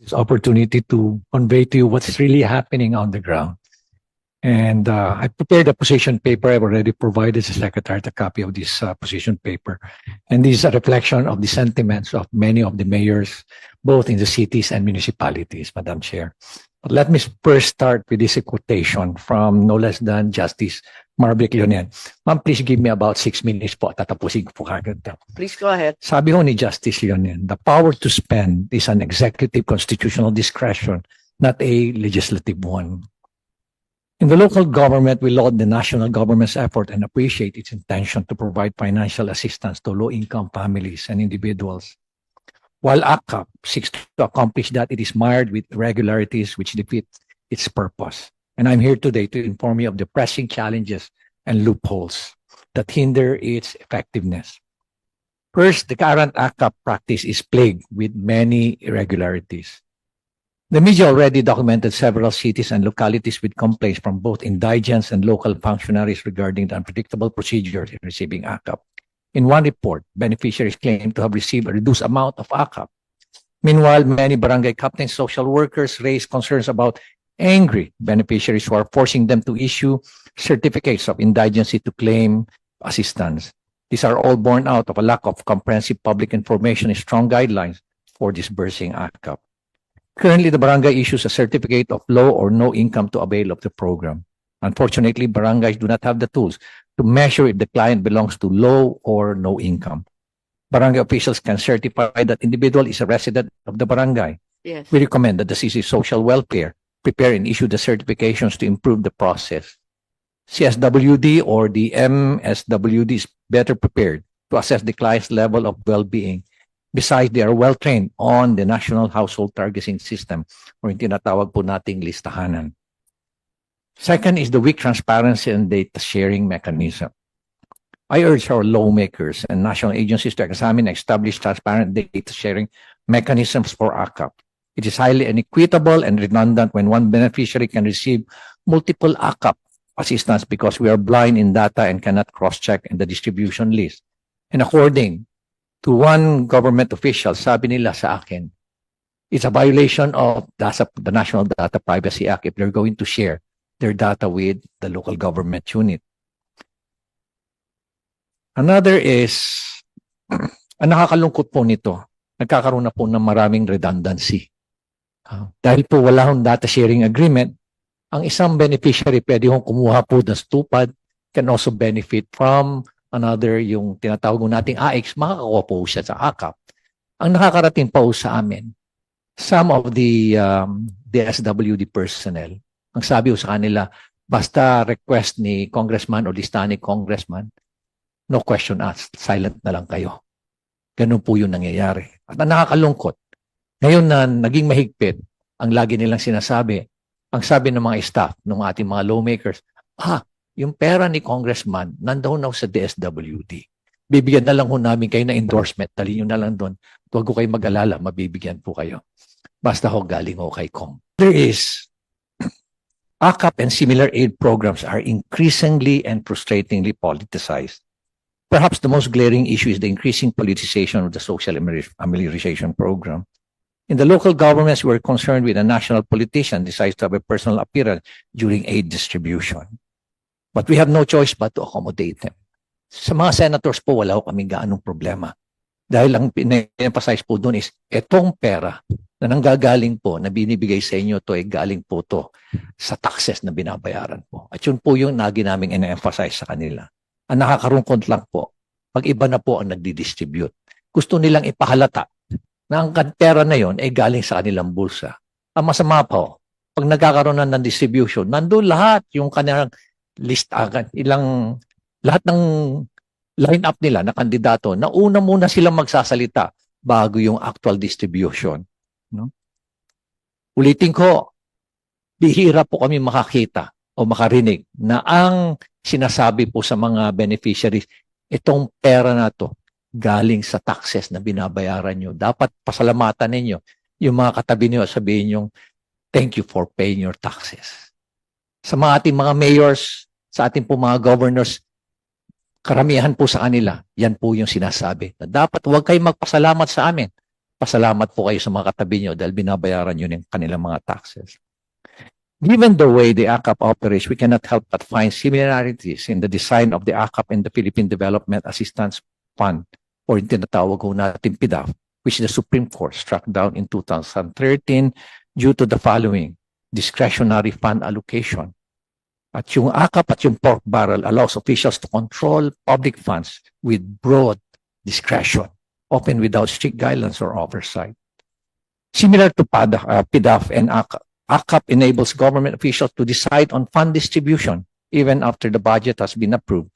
this opportunity to convey to you what's really happening on the ground. And I prepared a position paper. I've already provided the Secretary a copy of this position paper. And this is a reflection of the sentiments of many of the mayors, both in the cities and municipalities, Madam Chair. But let me first start with this quotation from no less than Justice Marvick Leonen. Ma'am, please give me about 6 minutes po. Tatapusin po kagad. Please go ahead. Sabi ho ni Justice Leonen, the power to spend is an executive constitutional discretion, not a legislative one. In the local government, we laud the national government's effort and appreciate its intention to provide financial assistance to low-income families and individuals. While ACAP seeks to accomplish that, it is mired with irregularities which defeat its purpose. And I'm here today to inform you of the pressing challenges and loopholes that hinder its effectiveness. First, the current ACAP practice is plagued with many irregularities. The media already documented several cities and localities with complaints from both indigents and local functionaries regarding the unpredictable procedures in receiving ACAP. In one report, beneficiaries claimed to have received a reduced amount of ACAP. Meanwhile, many barangay captains, social workers raised concerns about angry beneficiaries who are forcing them to issue certificates of indigency to claim assistance. These are all born out of a lack of comprehensive public information and strong guidelines for disbursing ACAP. Currently, the barangay issues a certificate of low or no income to avail of the program. Unfortunately, barangays do not have the tools to measure if the client belongs to low or no income. Barangay officials can certify that individual is a resident of the barangay. Yes. We recommend that the CC Social Welfare prepare and issue the certifications to improve the process. CSWD or the MSWD is better prepared to assess the client's level of well-being. Besides, they are well-trained on the National Household Targeting System or yung tinatawag po nating listahanan. Second is the weak transparency and data sharing mechanism. I urge our lawmakers and national agencies to examine and establish transparent data sharing mechanisms for ACAP. It is highly inequitable and redundant when one beneficiary can receive multiple ACAP assistance because we are blind in data and cannot cross-check in the distribution list. And according to one government official, sabi nila sa akin, it's a violation of the National Data Privacy Act if they're going to share their data with the local government unit. Another is, ang nakakalungkot po nito, nagkakaroon na po ng maraming redundancy. Dahil po wala hong data sharing agreement, ang isang beneficiary pwede hong kumuha po ng stupad, can also benefit from another, yung tinatawag nating AX, makakakuha po siya sa ACAP. Ang nakakarating po sa amin, some of the SWD personnel, ang sabi ko sa kanila, basta request ni congressman o listahan ni congressman, no question asked, silent na lang kayo. Ganun po yung nangyayari. At ang nakakalungkot, ngayon na naging mahigpit, ang lagi nilang sinasabi, ang sabi ng mga staff, ng ating mga lawmakers, yung pera ni congressman, nandoon na sa DSWD. Bibigyan na lang ho namin kayo na endorsement, dali nyo na lang doon. Huwag ko kayo mag-alala, mabibigyan po kayo. Basta ho galing ho kay Kong. There is, ACAP and similar aid programs are increasingly and frustratingly politicized. Perhaps the most glaring issue is the increasing politicization of the social amelioration program. In the local governments, we are concerned with a national politician decides to have a personal appearance during aid distribution. But we have no choice but to accommodate them. Sa mga senators po, wala ko kaming gaanong problema. Dahil ang pina-emphasize po doon is, etong pera na nanggagaling po, na binibigay sa inyo to ay galing po to sa taxes na binabayaran po. At yun po yung lagi namin ina-emphasize sa kanila. Ang nakakarungkot lang po, pag iba na po ang nagdi-distribute. Gusto nilang ipahalata na ang pera na yon ay galing sa kanilang bulsa. Ang masama po, pag nagkakaroon na ng distribution, nandun lahat yung kanilang list agad, lahat ng line-up nila na kandidato, na una muna silang magsasalita bago yung actual distribution. No? Ulitin ko, bihira po kami makakita o makarinig na ang sinasabi po sa mga beneficiaries, itong pera na to galing sa taxes na binabayaran nyo. Dapat pasalamatan ninyo yung mga katabi nyo, sabihin yung thank you for paying your taxes. Sa mga ating mga mayors, sa ating po mga governors, karamihan po sa kanila, yan po yung sinasabi. Na dapat huwag kayong magpasalamat sa amin pasalamat po kayo sa mga katabi nyo dahil binabayaran nyo ng kanilang mga taxes. Given the way the AKAP operates, we cannot help but find similarities in the design of the AKAP and the Philippine Development Assistance Fund, or yung tinatawag ko natin PDAF, which the Supreme Court struck down in 2013 due to the following: discretionary fund allocation. At yung AKAP at yung pork barrel allows officials to control public funds with broad discretion, often without strict guidelines or oversight. Similar to PDAF and AKAP, AKAP enables government officials to decide on fund distribution even after the budget has been approved,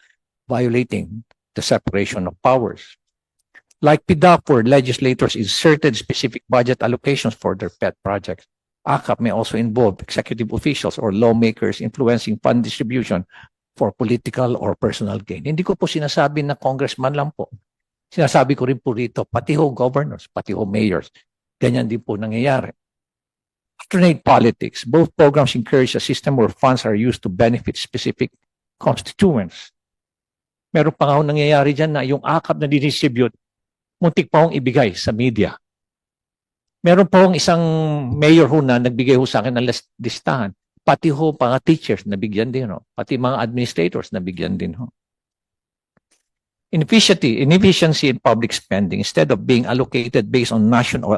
violating the separation of powers. Like PDAP, where legislators inserted specific budget allocations for their pet projects, AKAP may also involve executive officials or lawmakers influencing fund distribution for political or personal gain. Hindi ko po sinasabi na congressman lang po. Sinasabi ko rin po rito, pati ho governors, pati ho mayors. Ganyan din po nangyayari. Alternate politics. Both programs encourage a system where funds are used to benefit specific constituents. Meron pa nga ho nangyayari dyan na yung AKAP na didistribute, muntik pa hong ibigay sa media. Meron pa hong isang mayor ho na nagbigay ho sa akin ng listahan. Pati ho mga teachers nabigyan din ho. Pati mga administrators nabigyan din ho. Inefficiency in public spending, instead of being allocated based on national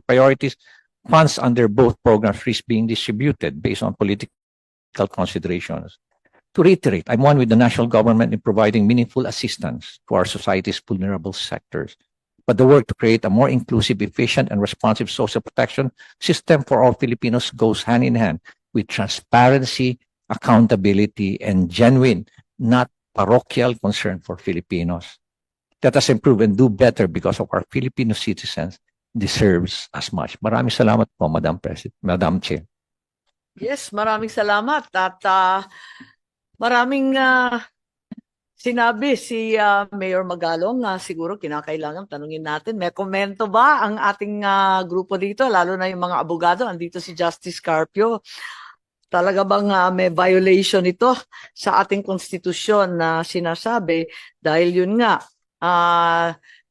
priorities, funds under both programs risk being distributed based on political considerations. To reiterate, I'm one with the national government in providing meaningful assistance to our society's vulnerable sectors. But the work to create a more inclusive, efficient, and responsive social protection system for all Filipinos goes hand in hand with transparency, accountability, and genuine, not parochial concern for Filipinos. Let us improve and do better because of our Filipino citizens deserves as much. Maraming salamat po, Madam President, Madam Chair. Yes, maraming salamat at maraming sinabi si Mayor Magalong. Siguro kinakailangan tanungin natin, may komento ba ang ating grupo dito, lalo na yung mga abogado? Andito si Justice Carpio. Talaga bang may violation ito sa ating konstitusyon na sinasabi dahil yun nga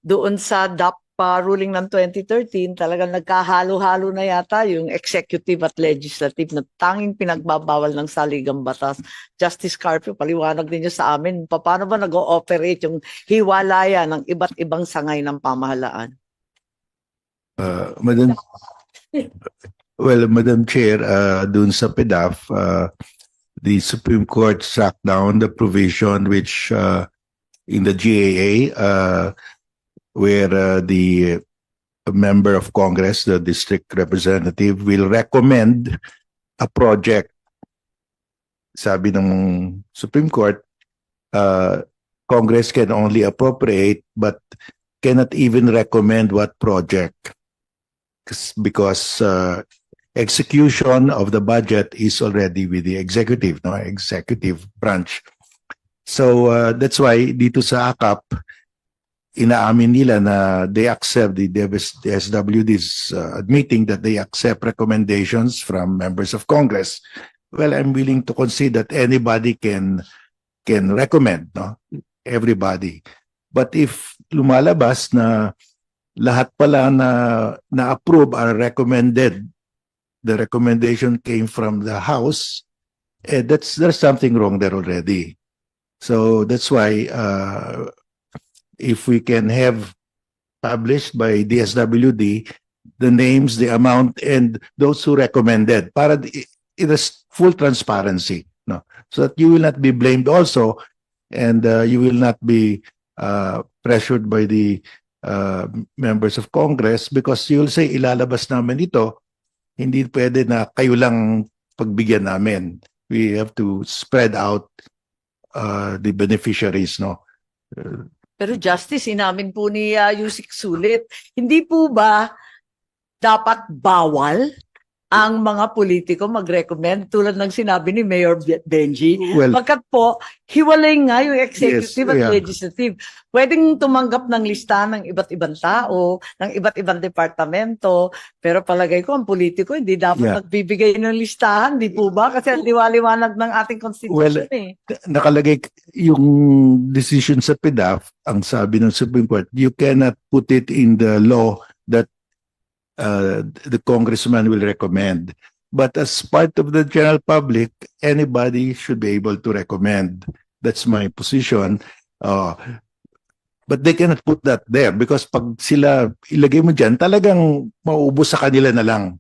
doon sa DAP ruling ng 2013, talagang nagkahalo-halo na yata yung executive at legislative na tanging pinagbabawal ng saligang batas. Justice Carpio, paliwanag din niyo sa amin, paano ba nag-ooperate yung hiwalaya ng iba't ibang sangay ng pamahalaan? Madam Chair, dun sa PDAF, the Supreme Court struck down the provision which in the GAA where the member of Congress, the district representative, will recommend a project. Sabi ng Supreme Court, Congress can only appropriate but cannot even recommend what project because execution of the budget is already with the executive branch. So that's why dito sa AKAP, inaamin nila na they accept the SWD's admitting that they accept recommendations from members of Congress. Well, I'm willing to concede that anybody can recommend, no? Everybody. But if lumalabas na lahat pala na approve are recommended, the recommendation came from the House, there's something wrong there already. So that's why if we can have published by DSWD the names, the amount, and those who recommended, para in a full transparency, no, so that you will not be blamed also, and you will not be pressured by the members of Congress because you will say ilalabas namin ito, hindi pwede na kayo lang pagbigyan namin. We have to spread out the beneficiaries, no. Pero Justice, inamin po ni Yusik Sulit, hindi po ba dapat bawal ang mga politiko mag-recommend tulad ng sinabi ni Mayor Benji. Well, Pagkat po, hiwalay nga yung executive Yes, at yeah. legislative. Pwedeng tumanggap ng listahan ng iba't ibang tao, ng iba't ibang departamento, pero palagay ko ang politiko hindi dapat Yeah. nagbibigay ng listahan, di po ba? Kasi ang liwaliwanag ng ating constitution nakalagay yung decision sa PDAF, ang sabi ng Supreme Court, you cannot put it in the law that the congressman will recommend. But as part of the general public, anybody should be able to recommend. That's my position. But they cannot put that there because pag sila ilagay mo dyan, talagang mauubos sa kanila na lang.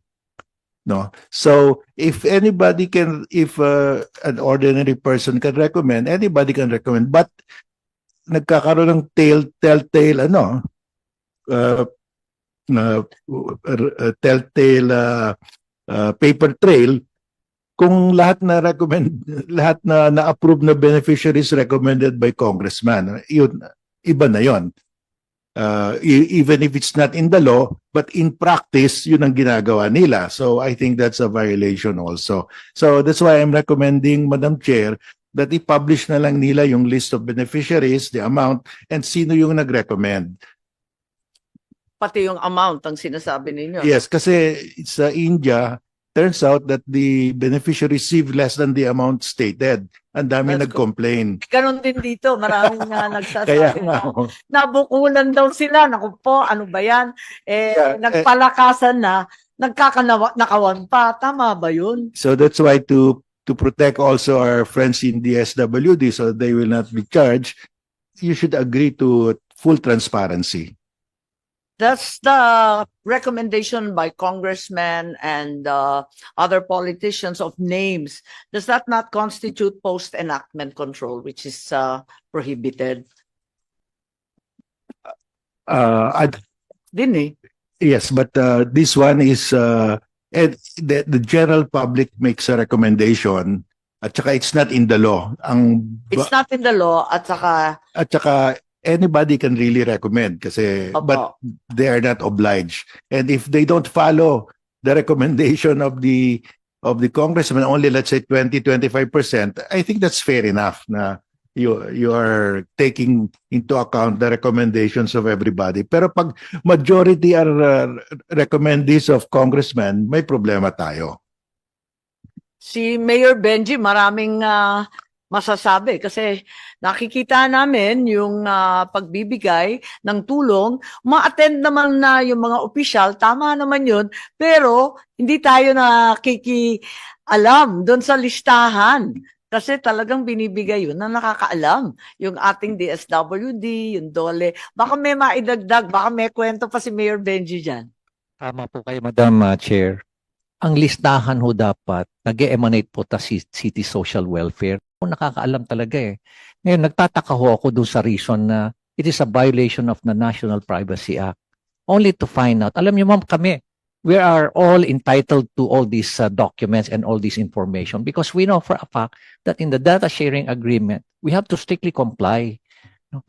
No? So if anybody can, if an ordinary person can recommend, anybody can recommend. But nagkakaroon ng telltale paper trail kung lahat na lahat na na-approve na beneficiaries recommended by congressman. Yun, iba na yon. Even if it's not in the law, but in practice, yun ang ginagawa nila. So I think that's a violation also. So that's why I'm recommending, Madam Chair, that i-publish na lang nila yung list of beneficiaries, the amount, and sino yung nag-recommend. pati yung amount ang sinasabi ninyo. Yes, kasi sa India, turns out that the beneficiary received less than the amount stated. Ang dami That's nag-complain. Ganon din dito, maraming Kaya nagsasabi nga, na nabukulan daw sila. Naku po, ano ba yan? Yeah, Nagpalakasan na, nagkakanakawan pa. Tama ba yun? so that's why to protect also our friends in the SWD so they will not be charged, you should agree to full transparency. That's the recommendation by congressmen and other politicians of names. Does that not constitute post-enactment control, which is prohibited? Din eh. Yes, but this one is the general public makes a recommendation at saka it's not in the law. It's not in the law at saka Anybody can really recommend kasi Opo. but they are not obliged. And if they don't follow the recommendation of the congressman, only let's say 20-25%, I think that's fair enough na you are taking into account the recommendations of everybody. Pero pag majority are recommendees of congressmen, may problema tayo. si Mayor Benji maraming masasabi kasi nakikita namin yung pagbibigay ng tulong, ma-attend naman na yung mga opisyal, tama naman yun, pero hindi tayo nakikialam doon sa listahan. Kasi talagang binibigay yun na nakakaalam. Yung ating DSWD, yung DOLE. Baka may maidagdag, baka may kwento pa si Mayor Benji dyan. Tama po kayo, Madam Chair. Ang listahan ho dapat, nag-emanate po ta City Social Welfare. Nakakaalam talaga eh. Ngayon, nagtataka ho ako doon sa reason na it is a violation of the National Privacy Act. Only to find out. Alam niyo ma'am, kami, we are all entitled to all these documents and all this information because we know for a fact that in the data sharing agreement, we have to strictly comply. No?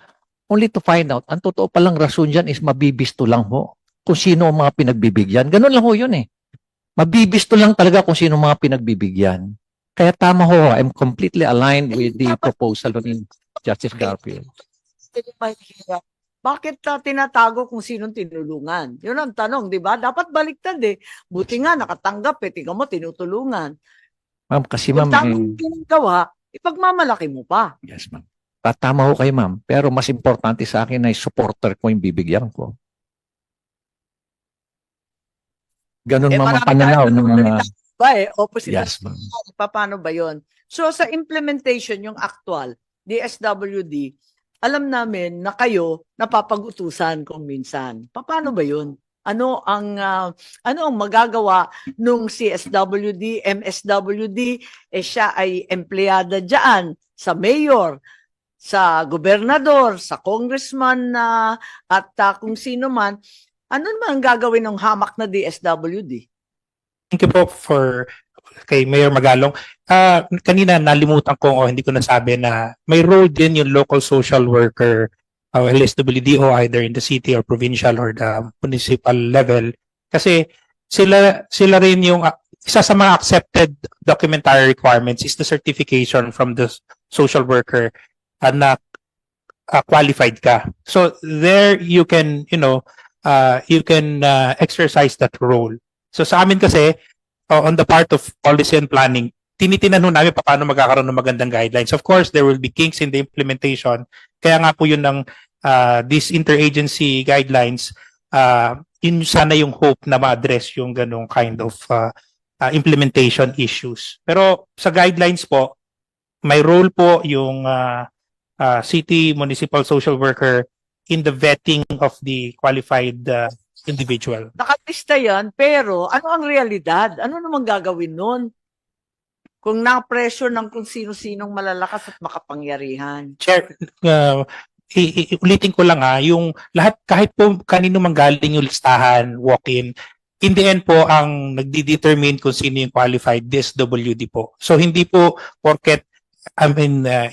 Only to find out, ang totoo palang rason dyan is mabibisto lang ho kung sino ang mga pinagbibigyan. Ganun lang ho yun eh. Mabibisto lang talaga kung sino ang mga pinagbibigyan. Kaya tama ho, I'm completely aligned with the proposal of Justice Garfield. Bakit tinatago kung sinong tinulungan? Yun ang tanong, di ba? Dapat baliktad eh. Buti nga, nakatanggap eh. Tingnan mo, tinutulungan. Ma'am, kasi Kung ma'am, tamang ginagawa, ipagmamalaki mo pa. yes ma'am. Tama ho kayo ma'am. Pero mas importante sa akin ay supporter ko yung bibigyan ko. Ganun ma'am ang marami pananaw tayong ng mga... Ba eh, opposite. Yes ma'am. Paano ba yon? So sa implementation, yung actual, DSWD, alam namin na kayo napapag-utusan kung minsan. Paano ba yun? Ano ang magagawa nung CSWD, MSWD, siya ay empleyada diyan sa mayor, sa gobernador, sa congressman at kung sino man. Ano naman ang gagawin ng hamak na DSWD? Thank you po for kay Mayor Magalong. Kanina nalimutan ko o hindi ko nasabi na may role din yung local social worker LSWD o either in the city or provincial or the municipal level kasi sila rin yung isa sa mga accepted documentary requirements is the certification from the social worker na qualified ka. So there you can, exercise that role. So sa amin kasi, on the part of policy and planning, tinitinan ho namin paano magkakaroon ng magandang guidelines. Of course, there will be kinks in the implementation. Kaya nga po yun ng these interagency guidelines, yun sana yung hope na ma-address yung ganong kind of implementation issues. Pero sa guidelines po, may role po yung city municipal social worker in the vetting of the qualified individual. Nakatista yan, pero ano ang realidad? Ano naman gagawin nun? Kung na-pressure ng kung sino-sinong malalakas at makapangyarihan. Chair, ulitin ko lang yung lahat, kahit po kanino manggaling yung listahan, walk-in, in the end po, ang nagdi-determine kung sino yung qualified, DSWD po. So, hindi po porket,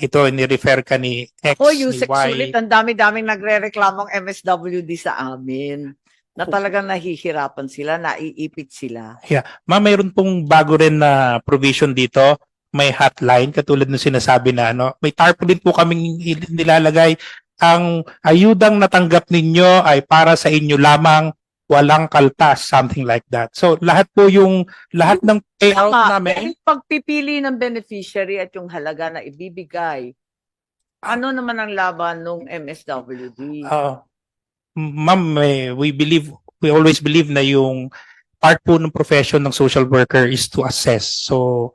ito, ni-refer ka ni X, O, ni Yusek Y. Sulit, ang dami-daming nagre-reklamong MSWD sa amin na talagang nahihirapan sila, naiipit sila. Ma'am, mayroon pong bago rin na provision dito. May hotline, katulad ng sinasabi na may tarpaulin po kaming nilalagay. Ang ayudang natanggap ninyo ay para sa inyo lamang, walang kaltas, something like that. So, lahat ng payout namin, Yung pagpipili ng beneficiary at yung halaga na ibibigay, ano naman ang laban ng MSWD? ma'am, we always believe na yung part po ng profession ng social worker is to assess. So,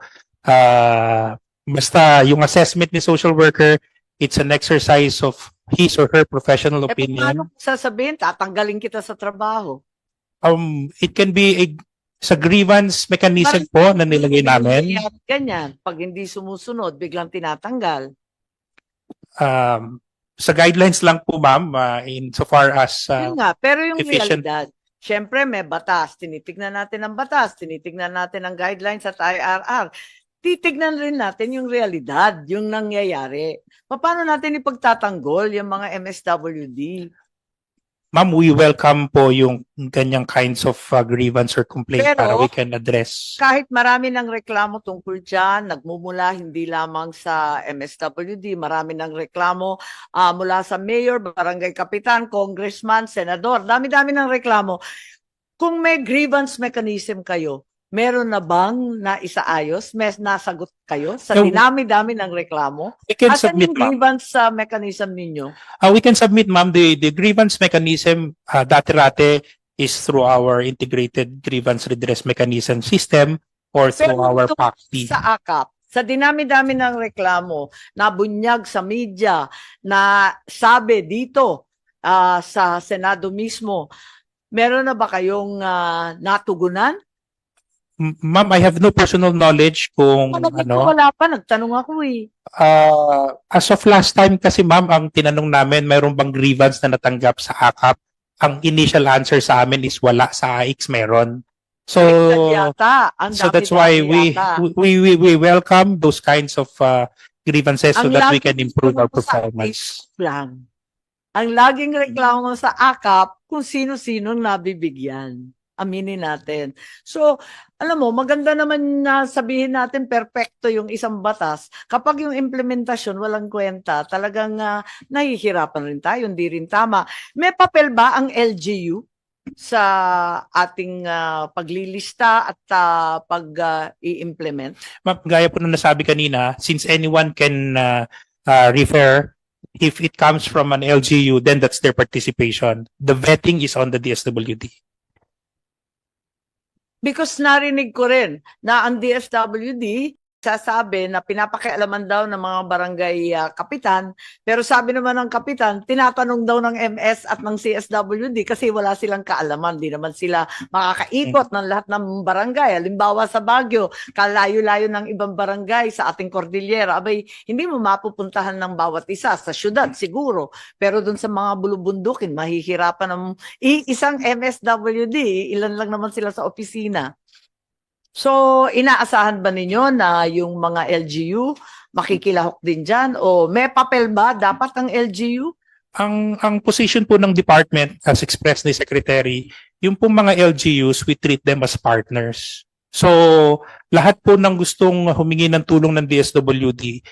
basta yung assessment ni social worker, it's an exercise of his or her professional Paano opinion. sasabihin, tatanggalin kita sa trabaho? It can be sa grievance mechanism po na nilagay namin. Ganyan, pag hindi sumusunod, biglang tinatanggal. Sa guidelines lang po, ma'am, insofar as Yun nga, pero yung efficient. realidad, syempre may batas, tinitignan natin ang batas, tinitignan natin ang guidelines at IRR. Titignan rin natin yung realidad, yung nangyayari. Paano natin ipagtatanggol yung mga MSWD? Ma'am, we welcome po yung ganyang kinds of grievance or complaint Pero, para we can address. Kahit marami ng reklamo tungkol dyan, nagmumula hindi lamang sa MSWD, marami ng reklamo mula sa mayor, barangay kapitan, congressman, senador, dami-dami ng reklamo. Kung may grievance mechanism kayo, meron na bang naisaayos? May nasagot kayo sa dinami-dami ng reklamo? We can Asan submit, yung ma'am. grievance mechanism ninyo? We can submit, ma'am, the grievance mechanism dati-rate is through our integrated grievance redress mechanism system or through Pero our ito PACT. sa AKAP, sa dinami-dami ng reklamo, nabunyag sa media, na sabi dito sa Senado mismo, meron na ba kayong natugunan? Ma'am, I have no personal knowledge kung Wala pa, nagtanong ako eh. as of last time kasi, ma'am, ang tinanong namin, mayroon bang grievance na natanggap sa AKAP? Ang initial answer sa amin is wala, sa AX meron. So, Yata, ang so that's why dami-dami yata. we welcome those kinds of grievances so Ang that we lagi can improve our ko sa performance. lang. Ang laging reklamo sa AKAP kung sino-sinong nabibigyan. Aminin natin. So, alam mo, maganda naman na sabihin natin perfecto yung isang batas. Kapag yung implementasyon walang kwenta, talagang nahihirapan rin tayo, hindi rin tama. May papel ba ang LGU sa ating paglilista at pag-i-implement? Ma'am, gaya po na nasabi kanina, since anyone can refer, if it comes from an LGU, then that's their participation. The vetting is on the DSWD. Because narinig ko rin na ang DSWD sasabi na pinapakialaman daw ng mga barangay kapitan, pero sabi naman ng kapitan, tinatanong daw ng MS at ng CSWD kasi wala silang kaalaman, di naman sila makakaikot ng lahat ng barangay. Halimbawa sa Baguio, kalayo-layo ng ibang barangay sa ating Cordillera, abay, hindi mo mapupuntahan ng bawat isa sa syudad siguro, pero dun sa mga bulubundukin, mahihirapan ng isang MSWD, ilan lang naman sila sa opisina. So, inaasahan ba ninyo na yung mga LGU makikilahok din dyan? O may papel ba dapat ang LGU? Ang position po ng department, as expressed ni Secretary, yung pong mga LGUs, we treat them as partners. So, lahat po ng gustong humingi ng tulong ng DSWD,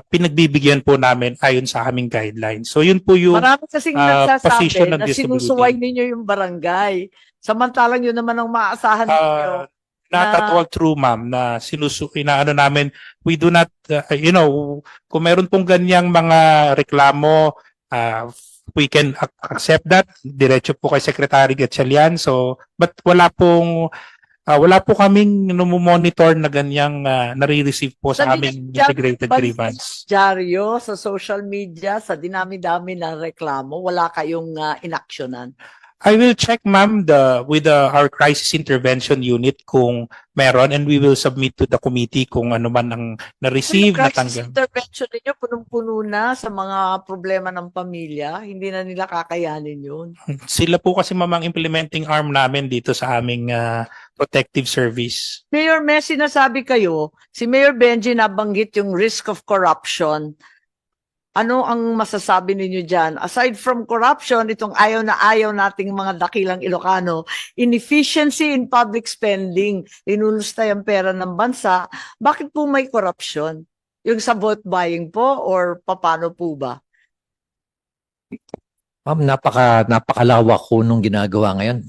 pinagbibigyan po namin ayon sa aming guidelines. So, yun po yung Marami kasing position nagsasabi ng na DSWD. sinusuway ninyo yung barangay. Samantalang yun naman ang maaasahan ninyo. Not at na- all true, ma'am, na inaano namin, we do not, kung meron pong ganyang mga reklamo, we can accept that. Diretso po kay Secretary Gatchalian. So, but wala po kaming monitor na ganyang nare-receive po sa Sabi aming niya, integrated balik- grievance. Dyaryo, sa social media, sa dinami-dami ng reklamo, wala kayong inaksyonan. I will check, ma'am, with our crisis intervention unit kung meron, and we will submit to the committee kung ano man ang na-receive, Yung crisis natanggap. intervention ninyo, punong-puno na sa mga problema ng pamilya. Hindi na nila kakayanin yun. Sila po kasi mamang implementing arm namin dito sa aming protective service. Mayor Messi, sinasabi kayo, si Mayor Benji nabanggit yung risk of corruption. Ano ang masasabi ninyo dyan? Aside from corruption, itong ayaw na ayaw nating mga dakilang Ilocano, inefficiency in public spending, linulustay ang pera ng bansa, bakit po may corruption? Yung sa vote buying po or paano po ba? Ma'am, napakalawak ko nung ginagawa ngayon.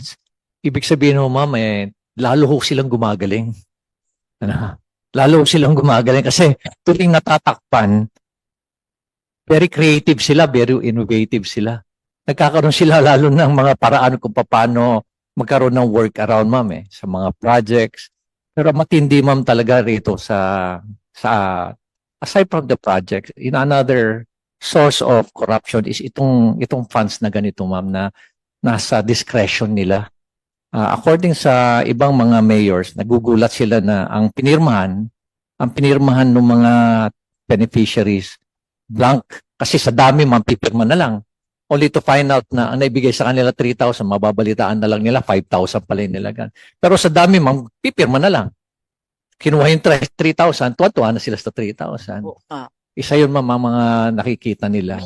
Ibig sabihin mo, ma'am, lalo ho silang gumagaling. Ano? Lalo ho silang gumagaling kasi tuwing natatakpan, very creative sila, very innovative sila. Nagkakaroon sila lalo ng mga paraan kung paano magkaroon ng workaround, ma'am, sa mga projects. Pero matindi, ma'am, talaga rito sa aside from the project, in another source of corruption is itong funds na ganito, ma'am, na nasa discretion nila. According sa ibang mga mayors, nagugulat sila na ang pinirmahan ng mga beneficiaries blank kasi sa dami, ma'am, pipirma na lang. Only to find out na ang naibigay sa kanila 3,000, mababalitaan na lang nila 5,000 pala yung nilagan. Pero sa dami, ma'am, pipirma na lang. Kinuha yung 3,000, tuwa-tuwa na sila sa 3,000. O, Isa yun, ma'am, ang mga nakikita nila.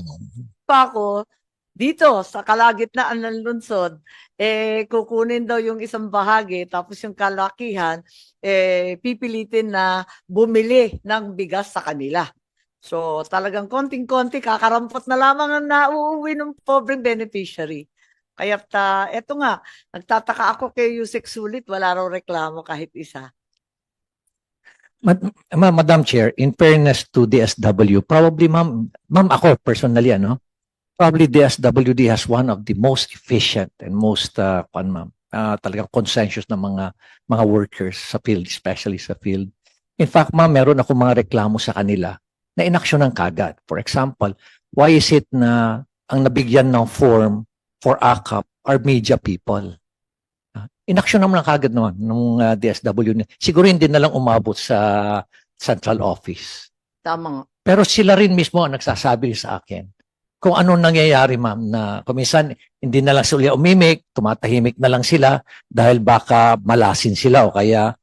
pa ako, dito sa kalagitnaan ng lungsod, kukunin daw yung isang bahagi, tapos yung kalakihan, pipilitin na bumili ng bigas sa kanila. So talagang konting-konti, kakarampot na lamang ang nauuwi ng pobreng beneficiary. Kaya eto nga, nagtataka ako kay Yusek Sulit, wala raw reklamo kahit isa. Madam Chair, in fairness to DSW, probably, ma'am, ako personally, probably DSWD has one of the most efficient and most, talagang consensus ng mga workers sa field, especially sa field. In fact, ma'am, meron ako mga reklamo sa kanila na inaksyon ng kagad. For example, why is it na ang nabigyan ng form for AKAP are media people? Inaksyon naman ng kagad naman ng DSW. Siguro hindi na lang umabot sa central office. Tama nga. Pero sila rin mismo ang nagsasabi sa akin kung anong nangyayari, ma'am, na kuminsan hindi na lang sila umimik, tumatahimik na lang sila dahil baka malasin sila o kaya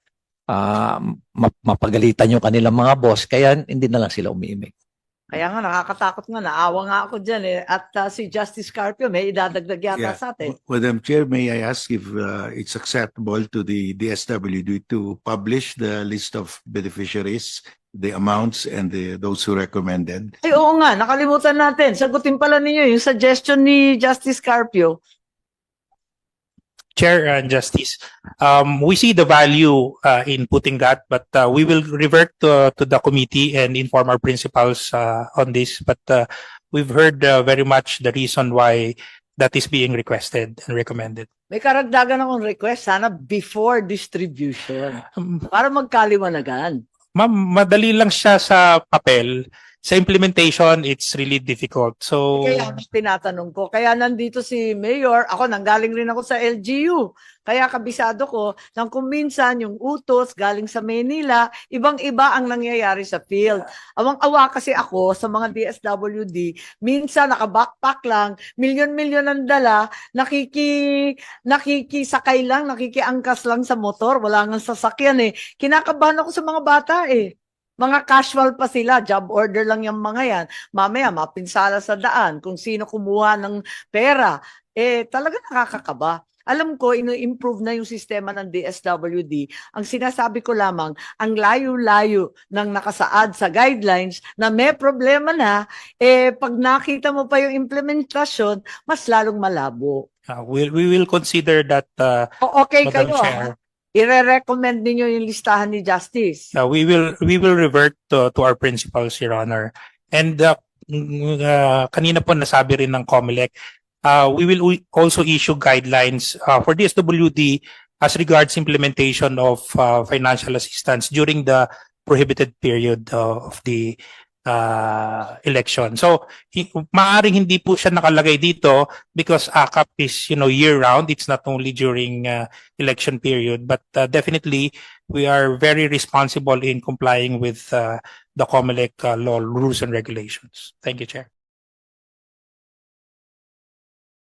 mapagalitan yung kanilang mga boss, kaya hindi na lang sila umimik. Kaya nga, nakakatakot nga. Naawa nga ako dyan. At si Justice Carpio, may idadagdag yata Yeah. sa atin. Madam Chair, may I ask if it's acceptable to the DSWD to publish the list of beneficiaries, the amounts, and those who recommended? Ay, oo nga, nakalimutan natin. Sagutin pala ninyo yung suggestion ni Justice Carpio. Chair and Justice, we see the value in putting that, but we will revert to the committee and inform our principals on this. But we've heard very much the reason why that is being requested and recommended. May karagdagan akong request, sana before distribution. Para magkaliwanagan. Ma'am, madali lang siya sa papel. Sa implementation, it's really difficult. So, Kaya tinatanong ko. Kaya nandito si Mayor, ako nanggaling rin ako sa LGU. Kaya kabisado ko nang kung minsan yung utos galing sa Manila, ibang-iba ang nangyayari sa field. Awang-awa kasi ako sa mga DSWD, minsan naka-backpack lang, milyon-milyon ang dala, nakikisakay lang, nakikiangkas lang sa motor, wala nga sasakyan eh. Kinakabahan ako sa mga bata eh. Mga casual pa sila, job order lang yung mga yan. Mamaya, mapinsala sa daan kung sino kumuha ng pera. Talaga nakakakaba. Alam ko, ino-improve na yung sistema ng DSWD. Ang sinasabi ko lamang, ang layo-layo ng nakasaad sa guidelines na may problema na, pag nakita mo pa yung implementasyon, mas lalong malabo. We will consider that, Okay Madam kayo, Chair. ire-recommend ninyo yung listahan ni Justice. We will revert to our principles, Your Honor. And kanina po nasabi rin ng COMELEC, we will also issue guidelines for DSWD as regards implementation of financial assistance during the prohibited period of the election. So maaring hindi po siya nakalagay dito because AKAP is year round. It's not only during election period, but definitely we are very responsible in complying with the COMELEC law rules and regulations. Thank you, Chair.